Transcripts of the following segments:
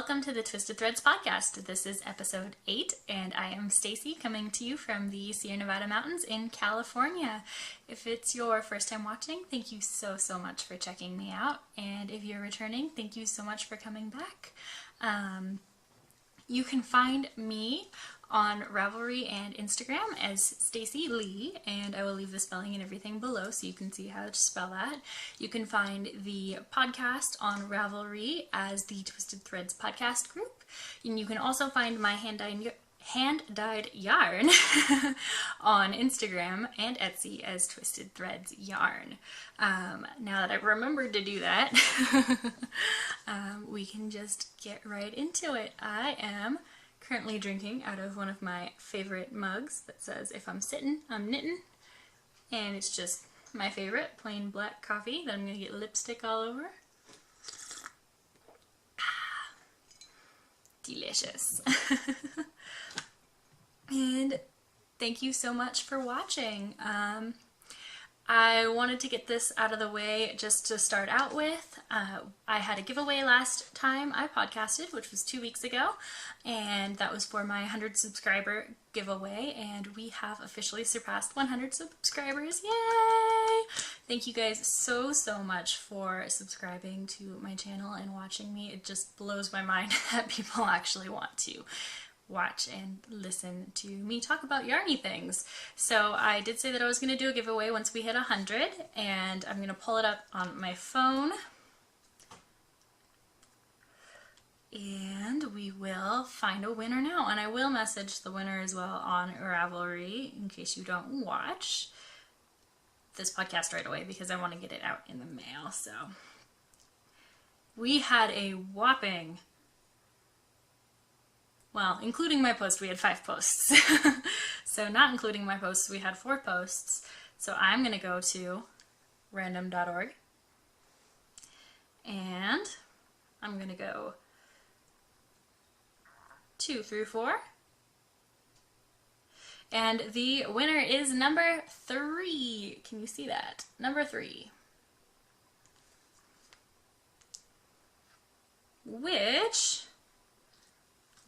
welcome to the Twisted Threads Podcast. This is episode 8, and I am Stacy, coming to you from the Sierra Nevada mountains in California. If it's your first time watching, thank you so much for checking me out, and if you're returning, thank you so much for coming back. You can find me on Ravelry and Instagram as Stacy Lee, and I will leave the spelling and everything below so you can see how to spell that. You can find the podcast on Ravelry as the Twisted Threads Podcast group, and you can also find my hand-dyed yarn on Instagram and Etsy as Twisted Threads Yarn. Now that I've remembered to do that, we can just get right into it. I am currently drinking out of one of my favorite mugs that says, "If I'm sitting, I'm knitting," and it's just my favorite plain black coffee that I'm going to get lipstick all over. Delicious. And thank you so much for watching. I wanted to get this out of the way just to start out with. I had a giveaway last time I podcasted, which was 2 weeks ago, and that was for my 100 subscriber giveaway, and we have officially surpassed 100 subscribers. Yay! Thank you guys so much for subscribing to my channel and watching me. It just blows my mind that people actually want to watch and listen to me talk about yarny things. So I did say that I was going to do a giveaway once we hit 100, and I'm going to pull it up on my phone, and we will find a winner now, and I will message the winner as well on Ravelry in case you don't watch this podcast right away because I want to get it out in the mail. So we had a whopping, well, including my post, we had 5 posts. So not including my posts, we had 4 posts. So I'm going to go to random.org, and I'm going to go 2 through 4. And the winner is number 3. Can you see that? Number 3. Which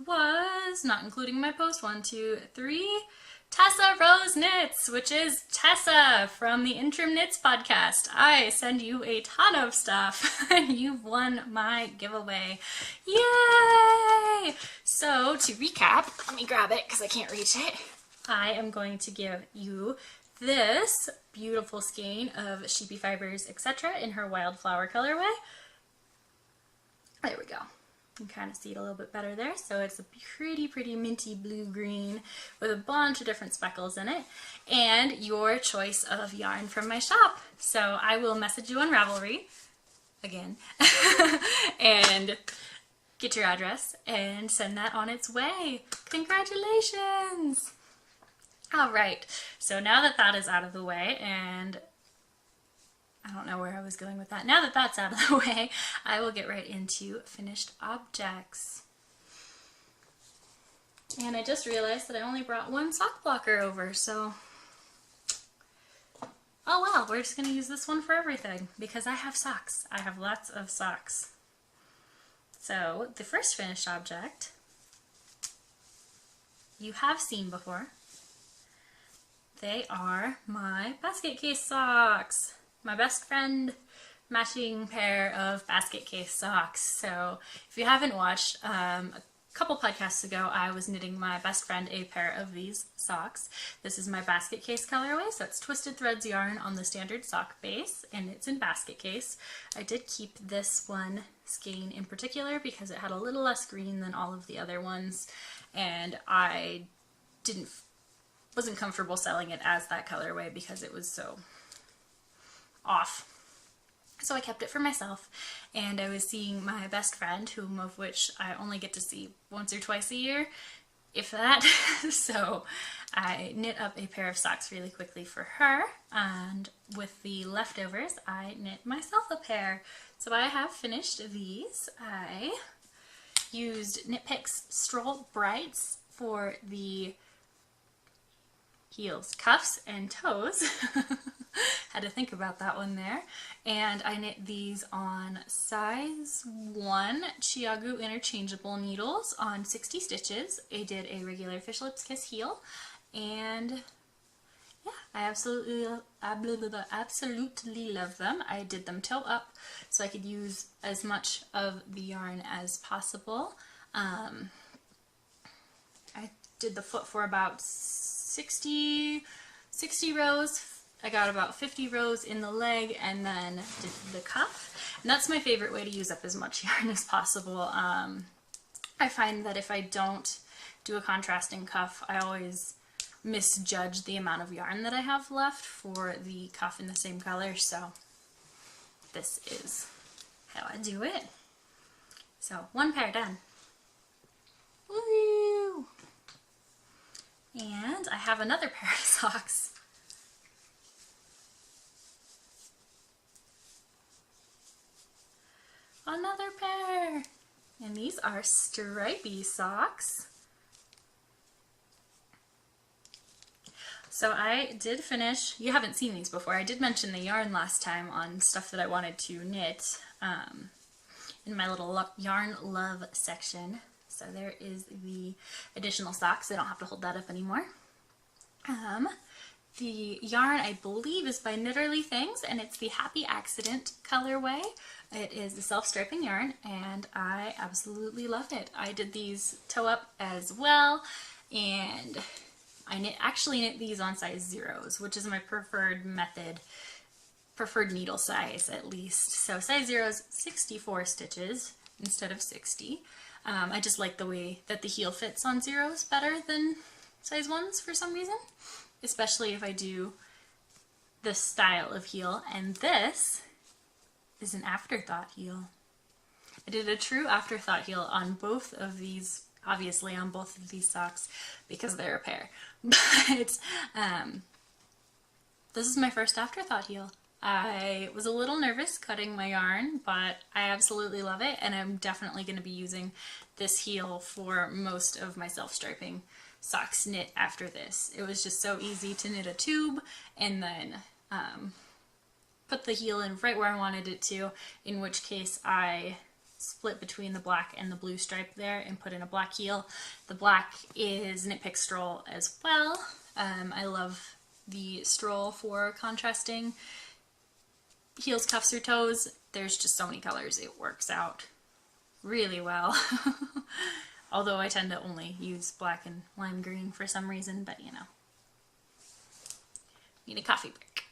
was, not including my post, 1, 2, 3, Tessa Rose Knits, which is Tessa from the Interim Knits podcast. I send you a ton of stuff, and you've won my giveaway. Yay! So, to recap, let me grab it because I can't reach it. I am going to give you this beautiful skein of Sheepy Fibers, etc. in her Wildflower colorway. There we go. You can kind of see it a little bit better there. So it's a pretty minty blue-green with a bunch of different speckles in it, and your choice of yarn from my shop. So I will message you on Ravelry again and get your address and send that on its way. Congratulations! Alright, so now that that is out of the way, and I don't know where I was going with that. Now that that's out of the way, I will get right into finished objects. And I just realized that I only brought 1 sock blocker over, so oh well, we're just going to use this one for everything because I have socks. I have lots of socks. So the first finished object you have seen before. They are my basket case socks. My best friend matching pair of basket case socks. So if you haven't watched, a couple podcasts ago I was knitting my best friend a pair of these socks. This is my basket case colorway, so it's Twisted Threads yarn on the standard sock base, and it's in basket case. I did keep this one skein in particular because it had a little less green than all of the other ones, and I wasn't comfortable selling it as that colorway because it was so off. So I kept it for myself, and I was seeing my best friend, whom of which I only get to see once or twice a year, if that. So I knit up a pair of socks really quickly for her, and with the leftovers I knit myself a pair. So I have finished these. I used Knit Picks Stroll Brights for the heels, cuffs, and toes. Had to think about that one there. And I knit these on size 1 Chiagu interchangeable needles on 60 stitches. I did a regular Fish Lips Kiss heel, and yeah, I absolutely love them. I did them toe up so I could use as much of the yarn as possible. I did the foot for about 60 rows. I got about 50 rows in the leg, and then did the cuff. And that's my favorite way to use up as much yarn as possible. I find that if I don't do a contrasting cuff, I always misjudge the amount of yarn that I have left for the cuff in the same color, so this is how I do it. So 1 pair done. Woo! And I have another pair of socks. Another pair! And these are stripy socks. So I did finish, you haven't seen these before, I did mention the yarn last time on stuff that I wanted to knit in my little yarn love section. So there is the additional socks, I don't have to hold that up anymore. The yarn I believe is by Knitterly Things, and it's the Happy Accident colorway. It is the self-striping yarn, and I absolutely love it. I did these toe up as well, and I actually knit these on size 0s, which is my preferred method, preferred needle size at least. So size 0s, 64 stitches instead of 60. I just like the way that the heel fits on 0s better than size 1s for some reason, especially if I do this style of heel. And this is an Afterthought heel. I did a true Afterthought heel on both of these, obviously on both of these socks because they're a pair. But this is my first Afterthought heel. I was a little nervous cutting my yarn, but I absolutely love it, and I'm definitely going to be using this heel for most of my self-striping socks knit after this. It was just so easy to knit a tube and then put the heel in right where I wanted it to, in which case I split between the black and the blue stripe there and put in a black heel. The black is Knit Pick Stroll as well. I love the Stroll for contrasting heels, cuffs, or toes. There's just so many colors, it works out really well. Although I tend to only use black and lime green for some reason, but you know. Need a coffee break.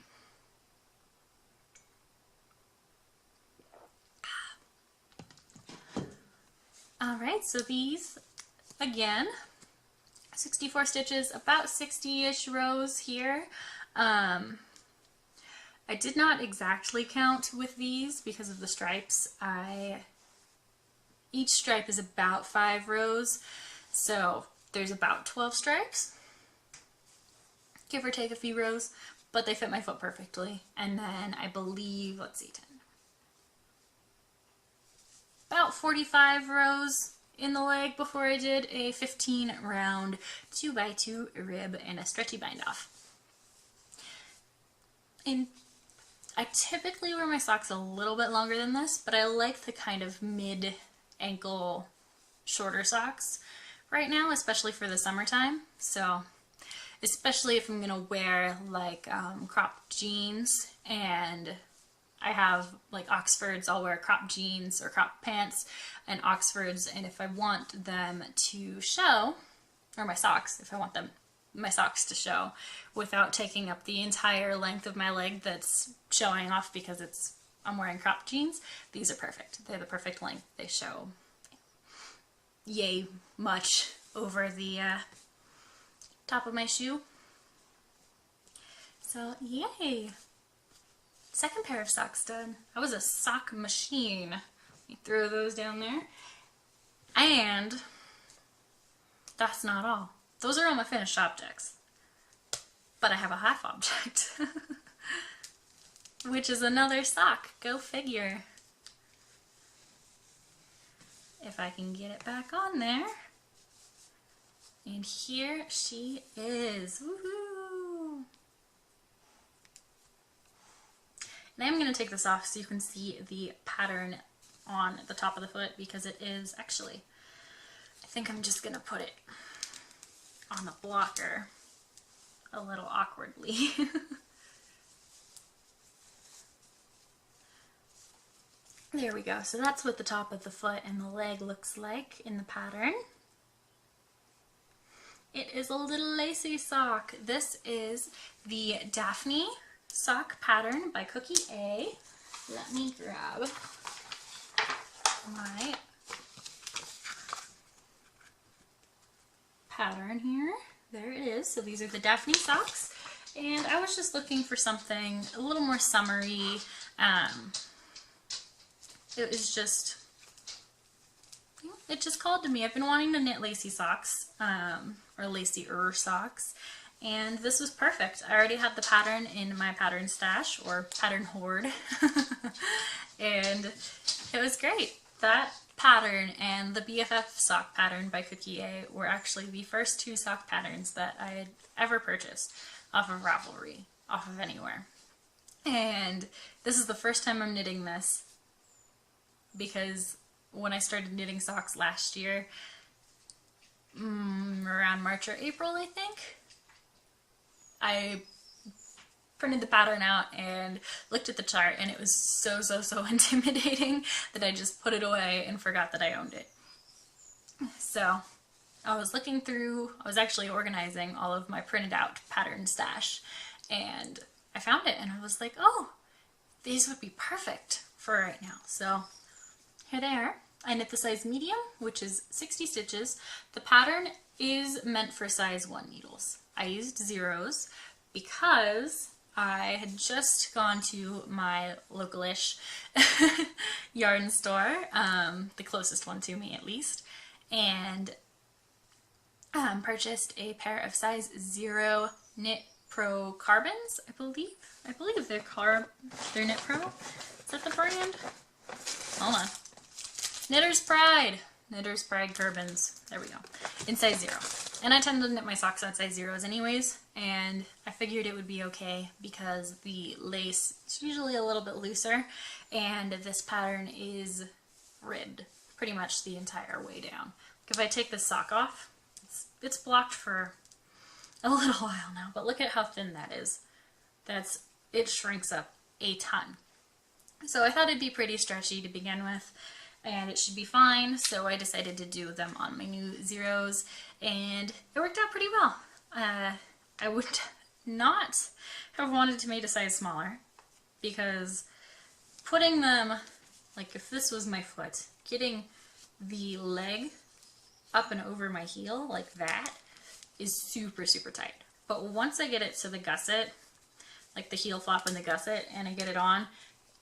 Alright, so these, again, 64 stitches, about 60-ish rows here. I did not exactly count with these because of the stripes. Each stripe is about 5 rows, so there's about 12 stripes, give or take a few rows, but they fit my foot perfectly. And then I believe, let's see, 10, about 45 rows in the leg before I did a 15 round 2x2 rib and a stretchy bind off. And I typically wear my socks a little bit longer than this, but I like the kind of mid-ankle shorter socks right now, especially for the summertime. So, especially if I'm going to wear like cropped jeans, and I have like Oxfords, I'll wear cropped jeans or cropped pants and Oxfords, and if I want them to show, or my socks, if I want my socks to show without taking up the entire length of my leg that's showing off because I'm wearing cropped jeans, these are perfect. They're the perfect length. They show yay much over the top of my shoe. So yay! Second pair of socks done. I was a sock machine. Let me throw those down there. And that's not all. Those are all my finished objects. But I have a half object. Which is another sock. Go figure. If I can get it back on there. And here she is. Woohoo! And I'm going to take this off so you can see the pattern on the top of the foot, because it is actually, I think I'm just going to put it on the blocker a little awkwardly. There we go. So that's what the top of the foot and the leg looks like in the pattern. It is a little lacy sock. This is the Daphne sock pattern by Cookie A. Let me grab my pattern here. There it is. So these are the Daphne socks. And I was just looking for something a little more summery. It was just, it just called to me. I've been wanting to knit lacy socks, or lacy-er socks, and this was perfect. I already had the pattern in my pattern stash, or pattern hoard, and it was great. That pattern and the BFF sock pattern by Cookie A were actually the first two sock patterns that I had ever purchased off of Ravelry, off of anywhere. And this is the first time I'm knitting this, because when I started knitting socks last year, around March or April, I think, I printed the pattern out and looked at the chart, and it was so intimidating that I just put it away and forgot that I owned it. So I was looking through, I was actually organizing all of my printed out pattern stash, and I found it, and I was like, oh, these would be perfect for right now. So here they are. I knit the size medium, which is 60 stitches. The pattern is meant for size 1 needles. I used zeros because I had just gone to my local-ish yarn store, the closest one to me at least, and purchased a pair of size 0 Knit Pro carbons, I believe. I believe they're Knit Pro. Is that the brand? Hold on. Knitter's Pride. Knitter's Pride carbons. There we go. In size 0. And I tend to knit my socks on size 0s anyways, and I figured it would be okay because the lace is usually a little bit looser, and this pattern is ribbed pretty much the entire way down. If I take this sock off, it's blocked for a little while now, but look at how thin that is. It shrinks up a ton. So I thought it'd be pretty stretchy to begin with, and it should be fine, so I decided to do them on my new zeros, and it worked out pretty well. I would not have wanted to make a size smaller, because putting them, like if this was my foot, getting the leg up and over my heel like that is super tight. But once I get it to the gusset, like the heel flap and the gusset, and I get it on,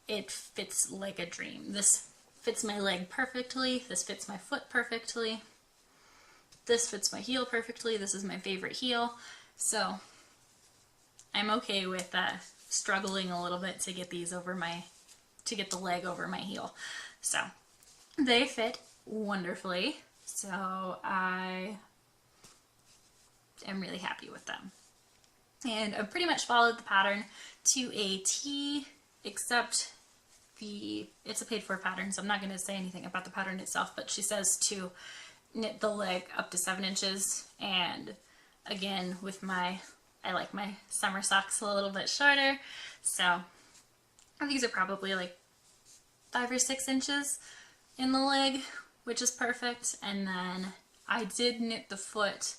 it fits like a dream. This fits my leg perfectly, this fits my foot perfectly, this fits my heel perfectly, this is my favorite heel, so I'm okay with struggling a little bit to get these over to get the leg over my heel. So they fit wonderfully, so I am really happy with them. And I pretty much followed the pattern to a T, except it's a paid for pattern, so I'm not going to say anything about the pattern itself, but she says to knit the leg up to 7 inches, and again, with I like my summer socks a little bit shorter, so these are probably like 5 or 6 inches in the leg, which is perfect. And then I did knit the foot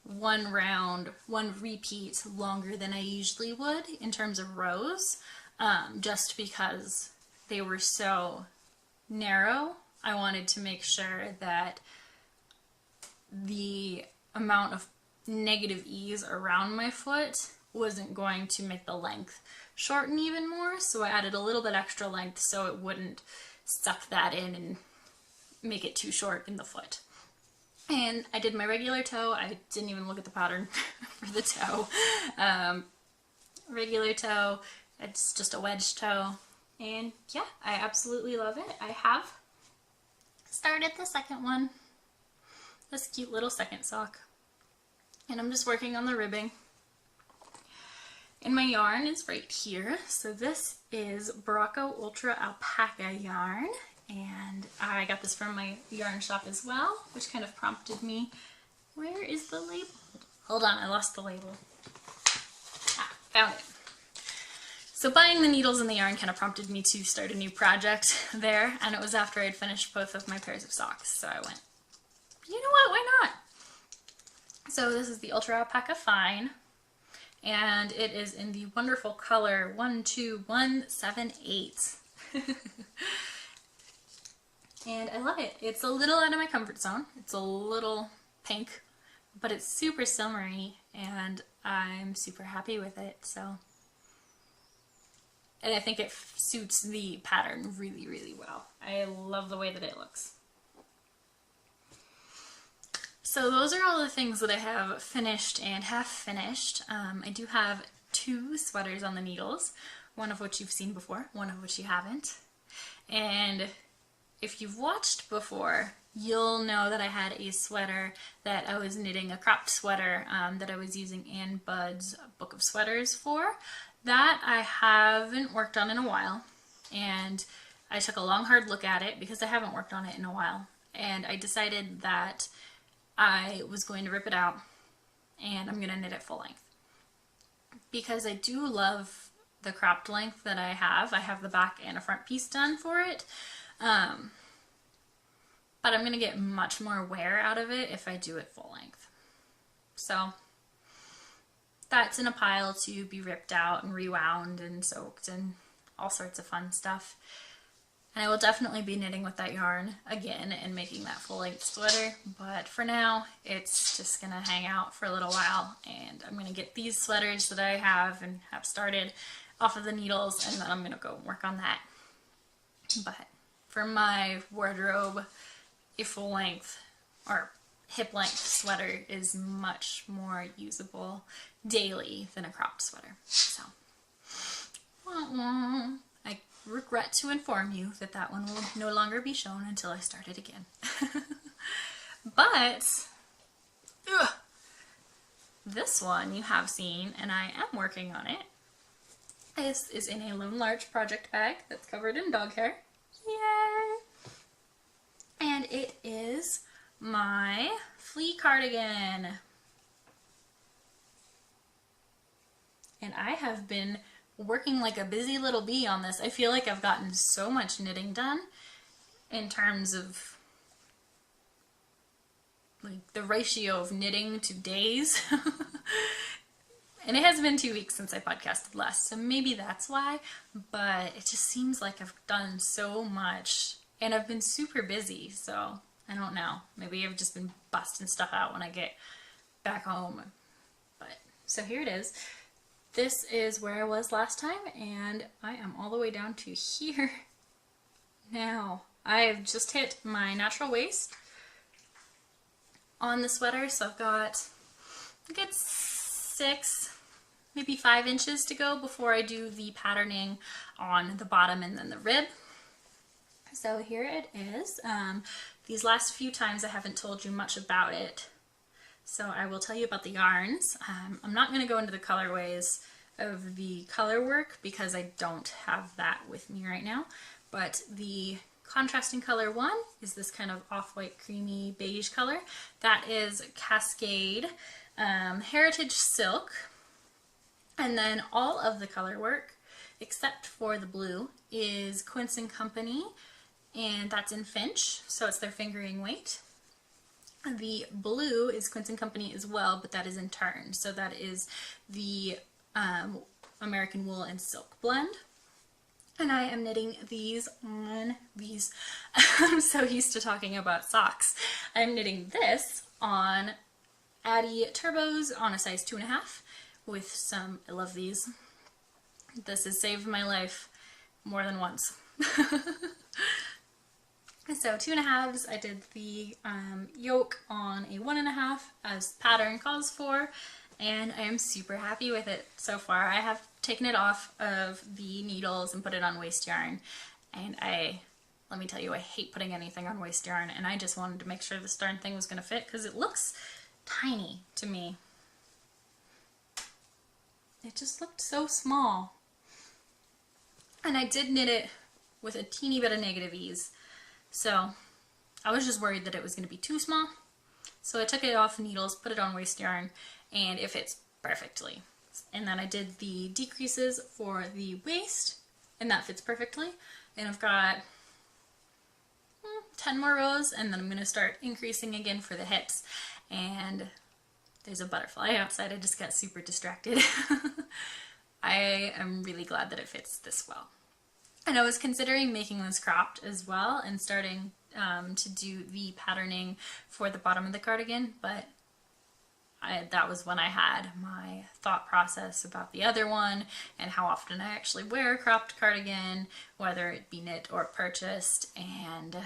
one repeat longer than I usually would in terms of rows, just because they were so narrow. I wanted to make sure that the amount of negative ease around my foot wasn't going to make the length shorten even more, so I added a little bit extra length so it wouldn't suck that in and make it too short in the foot. And I did my regular toe. I didn't even look at the pattern for the toe. Regular toe, it's just a wedge toe. And yeah, I absolutely love it. I have started the second one, this cute little second sock, and I'm just working on the ribbing. And my yarn is right here. So this is Barocco Ultra Alpaca yarn. And I got this from my yarn shop as well, which kind of prompted me. Where is the label? Hold on, I lost the label. Ah, found it. So buying the needles and the yarn kind of prompted me to start a new project there, and it was after I'd finished both of my pairs of socks. So I went, you know what, why not? So this is the Ultra Alpaca Fine, and it is in the wonderful color 12178. And I love it. It's a little out of my comfort zone. It's a little pink, but it's super summery, and I'm super happy with it. So, and I think it suits the pattern really, really well. I love the way that it looks. So those are all the things that I have finished and half finished. I do have 2 sweaters on the needles, one of which you've seen before, one of which you haven't. And if you've watched before, you'll know that I had a sweater that I was knitting, a cropped sweater that I was using Ann Budd's Book of Sweaters for. That I haven't worked on in a while, and I took a long hard look at it because I haven't worked on it in a while, and I decided that I was going to rip it out and I'm going to knit it full length because I do love the cropped length that I have. I have the back and a front piece done for it. But I'm going to get much more wear out of it if I do it full length. So that's in a pile to be ripped out and rewound and soaked and all sorts of fun stuff. And I will definitely be knitting with that yarn again and making that full length sweater. But for now, it's just going to hang out for a little while. And I'm going to get these sweaters that I have and have started off of the needles, and then I'm going to go work on that. But for my wardrobe, a full length or hip length sweater is much more usable daily than a cropped sweater. So, I regret to inform you that that one will no longer be shown until I start it again. But, this one you have seen, and I am working on it. This is in a Lone Larch project bag that's covered in dog hair. Yay! And it is my Flea cardigan. And I have been working like a busy little bee on this. I feel like I've gotten so much knitting done in terms of like the ratio of knitting to days. And it has been 2 weeks since I podcasted last, so maybe that's why, but it just seems like I've done so much, and I've been super busy, so I don't know. Maybe I've just been busting stuff out when I get back home. But, so here it is. This is where I was last time, and I am all the way down to here now. I've just hit my natural waist on the sweater, so I've got, I think it's 6, maybe 5 inches to go before I do the patterning on the bottom and then the rib. So here it is. These last few times I haven't told you much about it, so I will tell you about the yarns. I'm not going to go into the colorways of the color work because I don't have that with me right now, but the contrasting color one is this kind of off-white creamy beige color. That is Cascade Heritage Silk. And then all of the color work, except for the blue, is Quince and Company, and that's in Finch, so it's their fingering weight. The blue is Quince and Company as well, but that is in Tern, so that is the American wool and silk blend. And I am knitting these on these. I'm so used to talking about socks. I'm knitting this on Addy Turbos on a size 2.5 with some, I love these. This has saved my life more than once. So 2.5s, I did the yoke on a 1.5 as pattern calls for, and I am super happy with it so far. I have taken it off of the needles and put it on waste yarn, and let me tell you, I hate putting anything on waste yarn, and I just wanted to make sure this darn thing was going to fit because it looks tiny to me. it just looked so small. And I did knit it with a teeny bit of negative ease. So I was just worried that it was going to be too small. So I took it off needles, put it on waste yarn, and it fits perfectly. And then I did the decreases for the waist, and that fits perfectly. And I've got 10 more rows, and then I'm going to start increasing again for the hips. And there's a butterfly outside. I just got super distracted. I am really glad that it fits this well. And I was considering making this cropped as well and starting to do the patterning for the bottom of the cardigan, but that was when I had my thought process about the other one and how often I actually wear a cropped cardigan, whether it be knit or purchased, and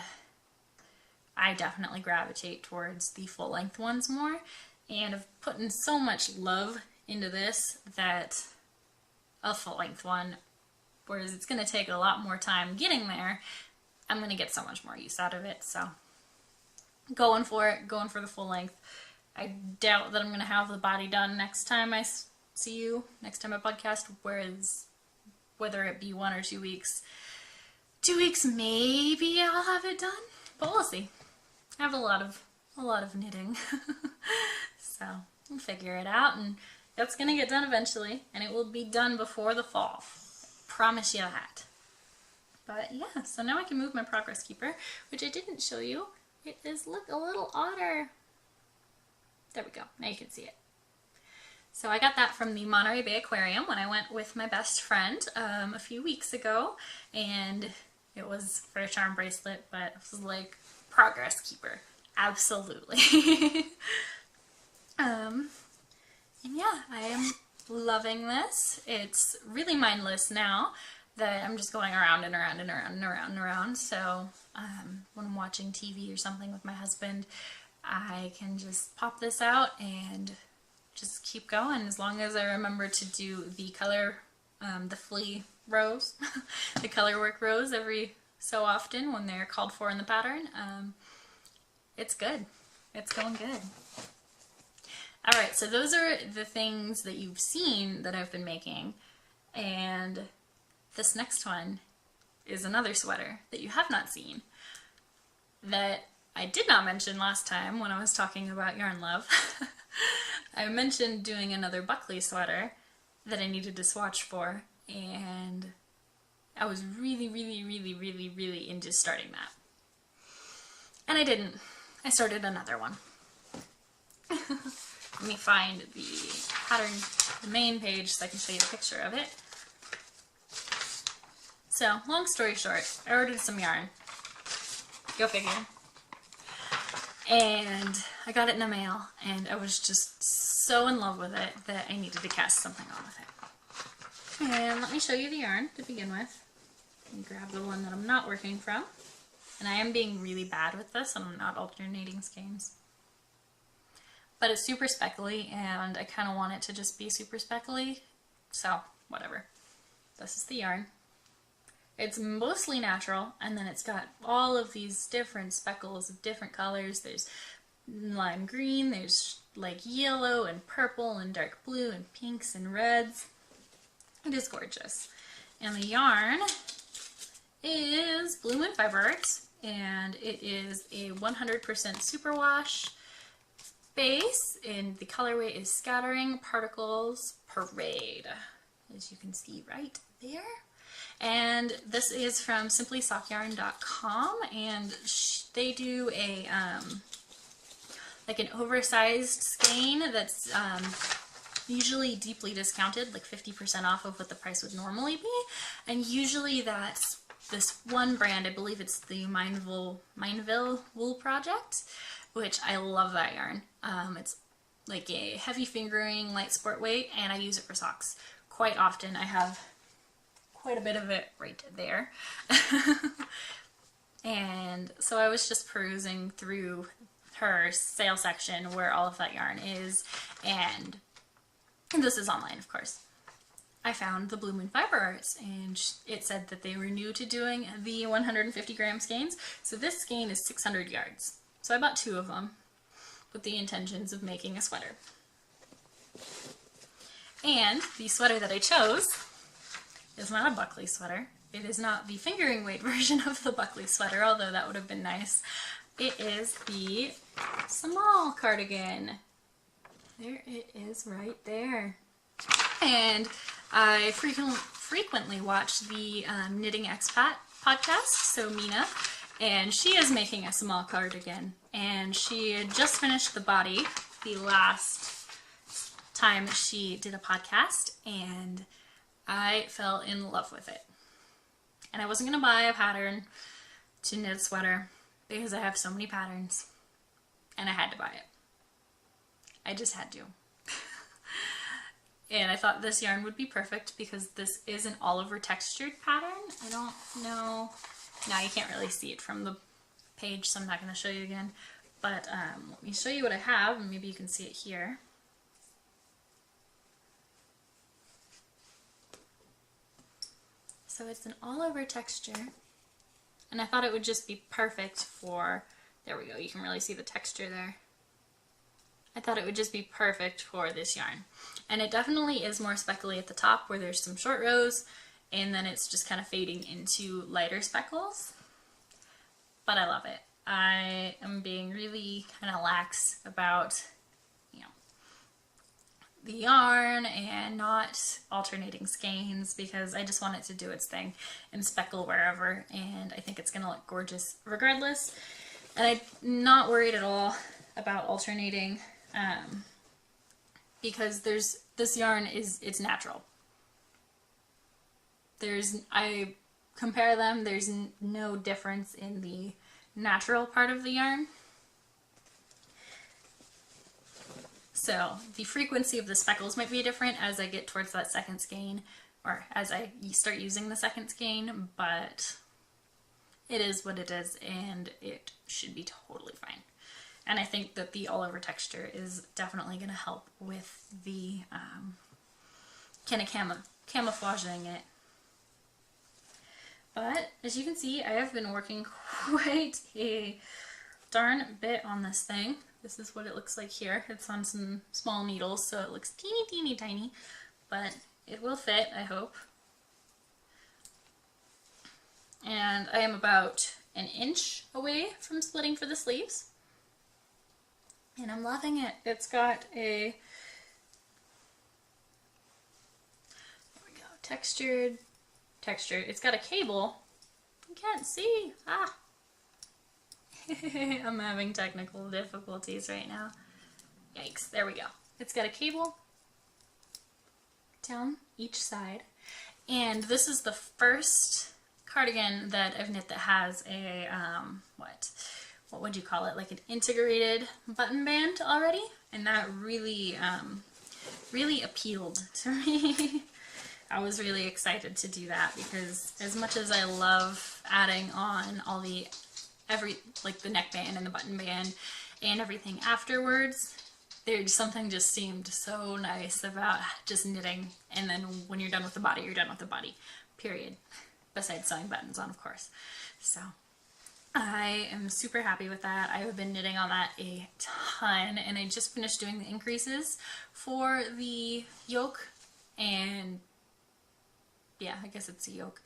I definitely gravitate towards the full length ones more, and I've put in so much love into this that a full length one, whereas it's going to take a lot more time getting there, I'm going to get so much more use out of it. So going for it, going for the full length. I doubt that I'm going to have the body done next time I see you, next time I podcast, whereas whether it be 1 or 2 weeks, 2 weeks maybe I'll have it done, but we'll see. I have a lot of knitting, so we'll figure it out, and it's going to get done eventually, and it will be done before the fall. Promise you that. But yeah, so now I can move my progress keeper, which I didn't show you. It is, look, a little otter. There we go. Now you can see it. So I got that from the Monterey Bay Aquarium when I went with my best friend a few weeks ago, and it was for a charm bracelet, but it was like progress keeper. Absolutely. And yeah, I am loving this. It's really mindless now that I'm just going around and around and around and around and around. So when I'm watching TV or something with my husband, I can just pop this out and just keep going, as long as I remember to do the color, the Flea rows, the colorwork rows every so often when they're called for in the pattern. It's good. It's going good. Alright, so those are the things that you've seen that I've been making, and this next one is another sweater that you have not seen that I did not mention last time when I was talking about yarn love. I mentioned doing another Buckley sweater that I needed to swatch for, and I was really into starting that. And I didn't. I started another one. Let me find the pattern, the main page, so I can show you a picture of it. So, long story short, I ordered some yarn. Go figure. And I got it in the mail, and I was just so in love with it that I needed to cast something on with it. And let me show you the yarn to begin with. And grab the one that I'm not working from. And I am being really bad with this, and I'm not alternating skeins. But it's super speckly, and I kind of want it to just be super speckly, so whatever. This is the yarn. It's mostly natural, and then it's got all of these different speckles of different colors. There's lime green, there's like yellow and purple and dark blue and pinks and reds. It is gorgeous. And the yarn is Blue Moon Fiber Arts, and it is a 100% superwash base, and the colorway is Scattering Particles Parade, as you can see right there. And this is from simplysockYarn.com, and they do a like an oversized skein that's usually deeply discounted, like 50% off of what the price would normally be. And usually that's this one brand, I believe it's the Mineville Wool Project, which I love that yarn. It's like a heavy fingering, light sport weight, and I use it for socks quite often. I have quite a bit of it right there. And so I was just perusing through her sale section where all of that yarn is, and this is online, of course. I found the Blue Moon Fiber Arts, and it said that they were new to doing the 150 gram skeins. So this skein is 600 yards. So I bought 2 of them with the intentions of making a sweater. And the sweater that I chose is not a Buckley sweater. It is not the fingering weight version of the Buckley sweater, although that would have been nice. It is the small cardigan. There it is right there. And I frequently watch the Knitting Expat podcast, so Mina, and she is making a small cardigan. And she had just finished the body the last time she did a podcast, and I fell in love with it. And I wasn't going to buy a pattern to knit a sweater because I have so many patterns, and I had to buy it. I just had to. And I thought this yarn would be perfect because this is an all over textured pattern. I don't know. Now you can't really see it from the page, so I'm not going to show you again. But let me show you what I have, and maybe you can see it here. So it's an all over texture. And I thought it would just be perfect for, there we go, you can really see the texture there. I thought it would just be perfect for this yarn. And it definitely is more speckly at the top where there's some short rows, and then it's just kind of fading into lighter speckles. But I love it. I am being really kind of lax about, you know, the yarn and not alternating skeins because I just want it to do its thing and speckle wherever, and I think it's going to look gorgeous regardless. And I'm not worried at all about alternating because this yarn it's natural. I compare them, there's no difference in the natural part of the yarn. So the frequency of the speckles might be different as I get towards that second skein, or as I start using the second skein, but it is what it is, and it should be totally fine. And I think that the all over texture is definitely going to help with the kind of camouflaging it. But as you can see, I have been working quite a darn bit on this thing. This is what it looks like here. It's on some small needles, so it looks teeny, teeny, tiny, but it will fit, I hope. And I am about an inch away from splitting for the sleeves. And I'm loving it. It's got a, there we go, textured. It's got a cable. You can't see. Ah. I'm having technical difficulties right now. Yikes. There we go. It's got a cable down each side. And this is the first cardigan that I've knit that has a, what would you call it? Like an integrated button band already. And that really, really appealed to me. I was really excited to do that because as much as I love adding on all the like the neckband and the button band and everything afterwards, there's something just seemed so nice about just knitting, and then when you're done with the body, you're done with the body, period. Besides sewing buttons on, of course. So I am super happy with that. I have been knitting on that a ton, and I just finished doing the increases for the yoke, and yeah, I guess it's a yoke.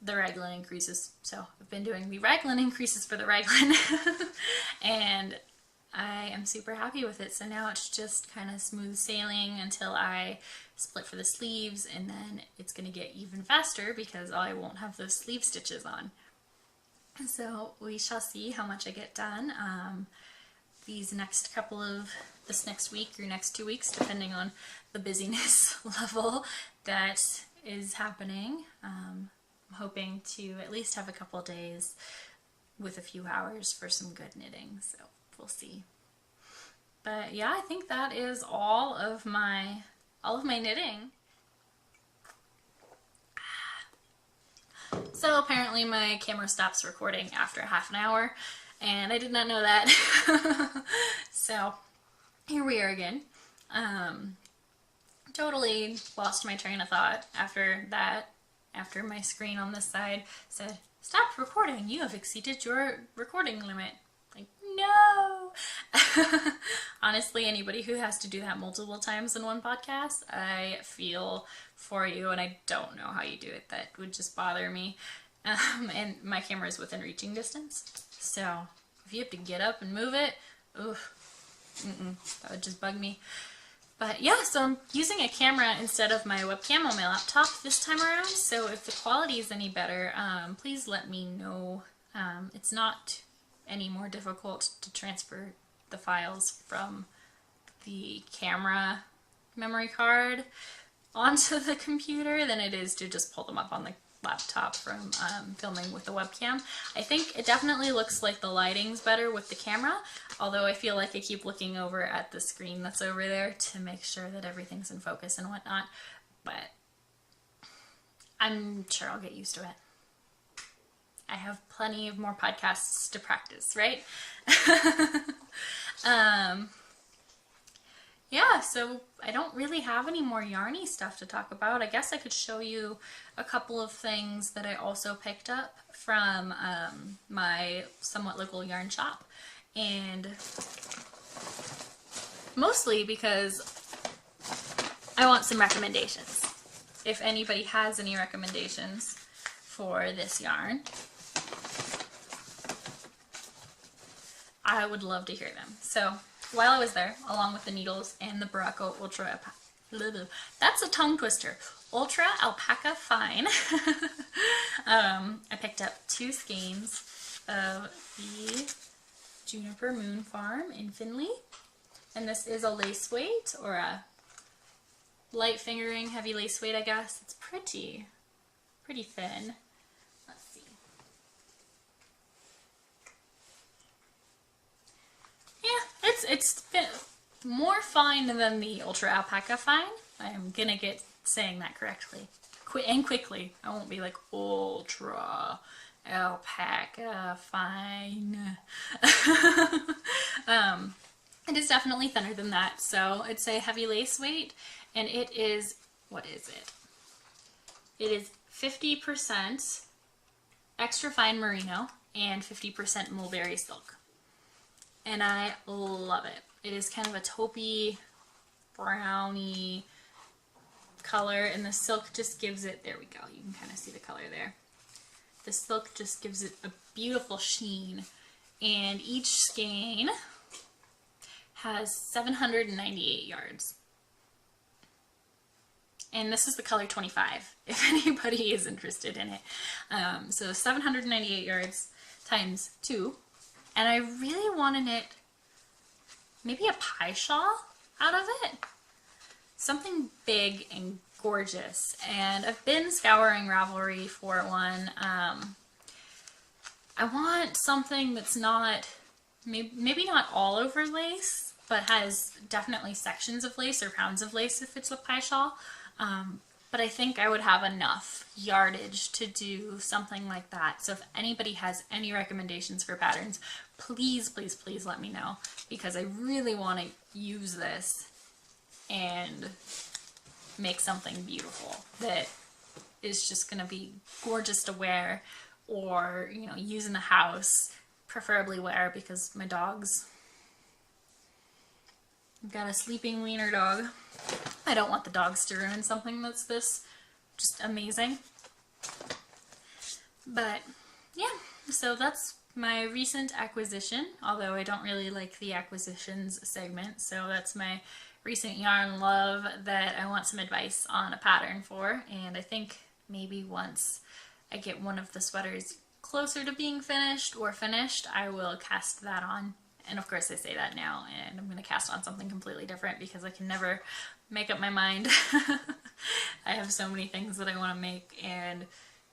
The raglan increases. So I've been doing the raglan increases for the raglan and I am super happy with it. So now it's just kind of smooth sailing until I split for the sleeves, and then it's going to get even faster because I won't have those sleeve stitches on. So we shall see how much I get done this next week or next 2 weeks, depending on the busyness level that is happening. I'm hoping to at least have a couple days with a few hours for some good knitting, so we'll see. But yeah, I think that is all of my knitting. So apparently my camera stops recording after half an hour, and I did not know that. So here we are again. Totally lost my train of thought after that, after my screen on this side said, "Stop recording, you have exceeded your recording limit." Like, no. Honestly, anybody who has to do that multiple times in one podcast, I feel for you, and I don't know how you do it. That would just bother me. And my camera is within reaching distance, so if you have to get up and move it, that would just bug me. But yeah, so I'm using a camera instead of my webcam on my laptop this time around, so if the quality is any better, please let me know. It's not any more difficult to transfer the files from the camera memory card onto the computer than it is to just pull them up on the laptop from filming with the webcam. I think it definitely looks like the lighting's better with the camera, although I feel like I keep looking over at the screen that's over there to make sure that everything's in focus and whatnot, but I'm sure I'll get used to it. I have plenty of more podcasts to practice, right? Yeah, so I don't really have any more yarny stuff to talk about. I guess I could show you a couple of things that I also picked up from my somewhat local yarn shop. And mostly because I want some recommendations. If anybody has any recommendations for this yarn, I would love to hear them. So while I was there, along with the needles and the Baracco Ultra, that's a tongue twister, Ultra Alpaca Fine, I picked up 2 skeins of the Juniper Moon Farm in Finley, and this is a lace weight, or a light fingering, heavy lace weight, I guess. It's pretty thin. Let's see. Yeah, it's been more fine than the Ultra Alpaca Fine. I'm gonna get saying that correctly. And quickly. I won't be like Ultra Alpaca Fine. It is definitely thinner than that, so it's a heavy lace weight, and it is, what is it? It is 50% extra fine merino and 50% mulberry silk. And I love it. It is kind of a taupey, browny color, and the silk just gives it, there we go, you can kind of see the color there. The silk just gives it a beautiful sheen, and each skein has 798 yards. And this is the color 25, if anybody is interested in it. So 798 yards times 2. And I really wanted it, maybe a pie shawl out of it. Something big and gorgeous. And I've been scouring Ravelry for one. I want something that's not, maybe not all over lace, but has definitely sections of lace or pounds of lace if it's a pie shawl. But I think I would have enough yardage to do something like that. So if anybody has any recommendations for patterns, please, please, please let me know, because I really want to use this and make something beautiful that is just going to be gorgeous to wear, or, you know, use in the house, preferably wear, because my dogs, I've got a sleeping wiener dog. I don't want the dogs to ruin something that's this just amazing. But yeah, so that's my recent acquisition, although I don't really like the acquisitions segment, so that's my recent yarn love that I want some advice on a pattern for. And I think maybe once I get one of the sweaters closer to being finished or finished, I will cast that on. And of course I say that now, and I'm going to cast on something completely different because I can never make up my mind. I have so many things that I want to make and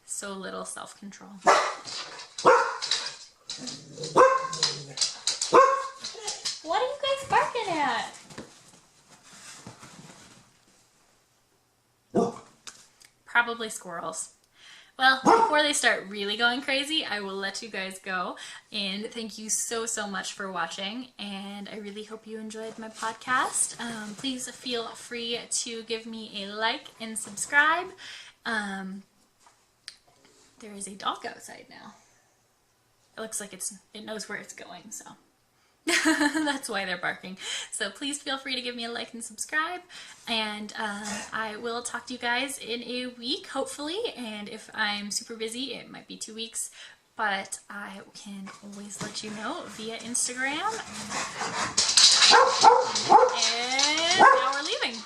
so little self-control. What are you guys barking at? Probably squirrels. Well, before they start really going crazy, I will let you guys go. And thank you so, so much for watching. And I really hope you enjoyed my podcast. Please feel free to give me a like and subscribe. There is a dog outside now. It looks like it knows where it's going, so That's why they're barking. So please feel free to give me a like and subscribe. And I will talk to you guys in a week, hopefully. And if I'm super busy, it might be 2 weeks. But I can always let you know via Instagram. And now we're leaving.